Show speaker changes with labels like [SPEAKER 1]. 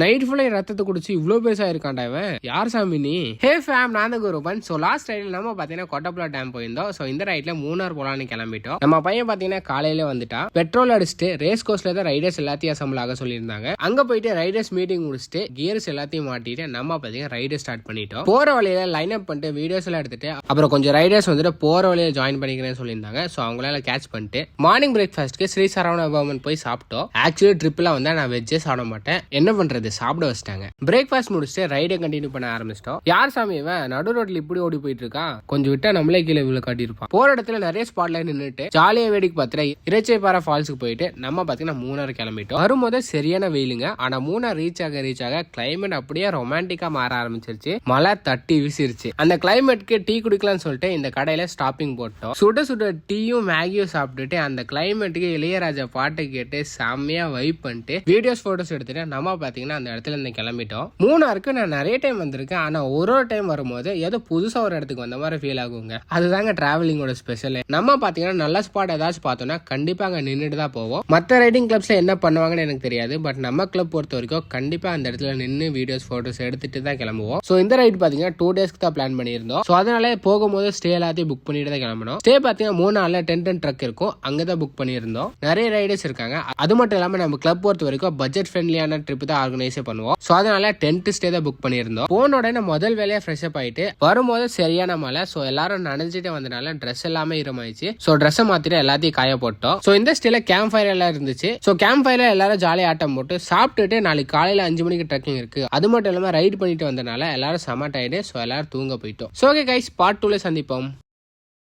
[SPEAKER 1] Night ஃபுல்லா ரத்தத்தை குடிச்சு இவ்வளவு பெருசா இருக்காண்டா இவன், யார் சாமி நீ? ஹே ஃபேம், நான் தான் குருபன். ஸோ லாஸ்ட் ரைடில் நம்ம பார்த்தீங்கன்னா கொட்டப்புலா டேம் போயிருந்தோம். ஸோ இந்த ரைட்ல மூணார் போலான்னு கிளம்பிட்டோம். நம்ம பையன் பார்த்தீங்கன்னா காலையில வந்துட்டா பெட்ரோல் அடிச்சுட்டு ரேஸ் கோர்ஸ்ல தான் ரைடர்ஸ் எல்லாத்தையும் அசம்பிள் ஆக சொல்லியிருந்தாங்க. அங்க போயிட்டு ரைடர்ஸ் மீட்டிங் முடிச்சுட்டு கியர்ஸ் எல்லாத்தையும் மாட்டிட்டு நம்ம பார்த்தீங்கன்னா ரைடர் ஸ்டார்ட் பண்ணிட்டோம். போற வழியில லைன் அப் பண்ணிட்டு வீடியோஸ் எல்லாம் எடுத்துட்டு அப்புறம் கொஞ்சம் ரைடர்ஸ் வந்துட்டு போற வழியில ஜாயின் பண்ணிக்கிறேன்னு சொல்லியிருந்தாங்க. ஸோ அவங்களால கேட்ச் பண்ணிட்டு மார்னிங் பிரேக்ஃபாஸ்ட்க்கு ஸ்ரீ சரவண பவன் போய் சாப்பிட்டோம். ஆக்சுவலி ட்ரிப்ல வந்து நான் வெஜ்ஜே சாப்பிட மாட்டேன், என்ன பண்றது சாப்பிட வச்சிட்டாங்க. பிரேக்ஃபாஸ்ட் முடிச்சுட்டு ரைடை கண்டினியூ பண்ண ஆரம்பிச்சிட்டோம். யார் சாமி இவன் நடு ரோட்ல இப்படி ஓடி போயிட்டு இருக்கான், கொஞ்சம் விட்டா நம்மளே கீழே விழ காட்டியிருப்பான். போற இடத்துல நிறைய ஸ்பாட்ல நின்றுட்டு ஜாலியா வேடிக்கை பார்த்துட்டு இறைச்சைப்பாறை ஃபால்ஸுக்கு போயிட்டு நம்ம பாத்தீங்கன்னா மூணார் கிளம்பிட்டோம். வரும்போது சரியான வெயிலுங்க. ஆனா மூணார் ரீச் ஆக கிளைமேட் அப்படியே ரொமான்டிக்கா மாற ஆரம்பிச்சிருச்சு. மழை தட்டி வீசிருச்சு. அந்த கிளைமேட்க்கு டீ குடிக்கலாம்னு சொல்லிட்டு இந்த கடையில ஸ்டாப்பிங் போட்டோம். சுட சுட டீயும் மேகியும் சாப்பிட்டுட்டு அந்த கிளைமேட்டுக்கு இளையராஜா பாட்டு கேட்டு செம்மையா வைப் பண்ணிட்டு வீடியோஸ் போட்டோஸ் எடுத்துட்டு நம்ம பாத்தீங்கன்னா அந்த இடத்துல இருந்து கிளம்பிட்டோம். மூணாருக்கு நான் நிறைய டைம் வந்திருக்கேன். ஆனா ஒரு டைம் வரும்போது ஏதோ புதுசா ஒரு இடத்துக்கு வந்த மாதிரி ஃபீல் ஆகுங்க. அதுதாங்க டிராவலிங்கோட ஸ்பெஷல். நம்ம பாத்தீங்கன்னா நல்ல ஸ்பாட் ஏதாச்சும் பார்த்தோம்னா கண்டிப்பா அங்க நின்றுட்டு தான் போவோம். மற்ற ரைடிங் கிளப்ஸ்ல என்ன பண்ணுவாங்கன்னு எனக்கு தெரியாது. பட் நம்ம கிளப் பொறுத்த வரைக்கும் கண்டிப்பா அந்த இடத்துல நின்று வீடியோஸ் போட்டோஸ் எடுத்துட்டு தான் கிளம்புவோம். ஸோ இந்த ரைட் பாத்தீங்கன்னா 2 டேஸ்க்கு தான் பிளான் பண்ணியிருந்தோம். ஸோ அதனால போகும்போது ஸ்டே எல்லாத்தையும் புக் பண்ணிட்டு தான் கிளம்பணும். ஸ்டே பாத்தீங்கன்னா 3 நாள்ல டென்ட் அண்ட் ட்ரக் இருக்கும், அங்கதான் புக் பண்ணியிருந்தோம். நிறைய ரைடர்ஸ் இருக்காங்க. அது மட்டும் இல்லாம நம்ம கிளப் பொறுத்த வரைக்கும் பட்ஜெட் ஃப்ரெண்ட்லியான ட்ரிப் தான் ஆர்கனைஸ் பண்ணுவோம். ஸோ அதனால டென்ட் ஸ்டே தான் புக் பண்ணியிருந்தோம். போன உடனே முதல் வேலையா ஃப்ரெஷ் அப் ஆயிட்டு வரும்போது சரியான மழை. ஸோ எல்லாரும் நனைஞ்சிட்டு வந்தனால ட்ரெஸ் எல்லாமே ஈரமாயிடுச்சு. ஸோ ட்ரெஸ் மாத்திட்டு எல்லாத்தையும் காய போட்டோம். ஸோ இந்த ஸ்டேல கேம்ப் ஃபயர் எல்லாம் இருந்துச்சு. ஸோ கேம்ப் ஃபயர்ல எல்லாரும் ஜாலியா ஆட்டம் போட்டு சாப்பிட்டுட்டு நாளைக்கு காலையில 5 மணிக்கு ட்ரெக்கிங் இருக்கு. அது மட்டும் இல்லாம ரைட் பண்ணிட்டு வந்தனால எல்லாரும் செம டயர்டு. ஸோ எல்லாரும் தூங்க போயிட்டோம். ஸோ ஓகே கைஸ், பார்ட் 2ல சந்திப்போம்.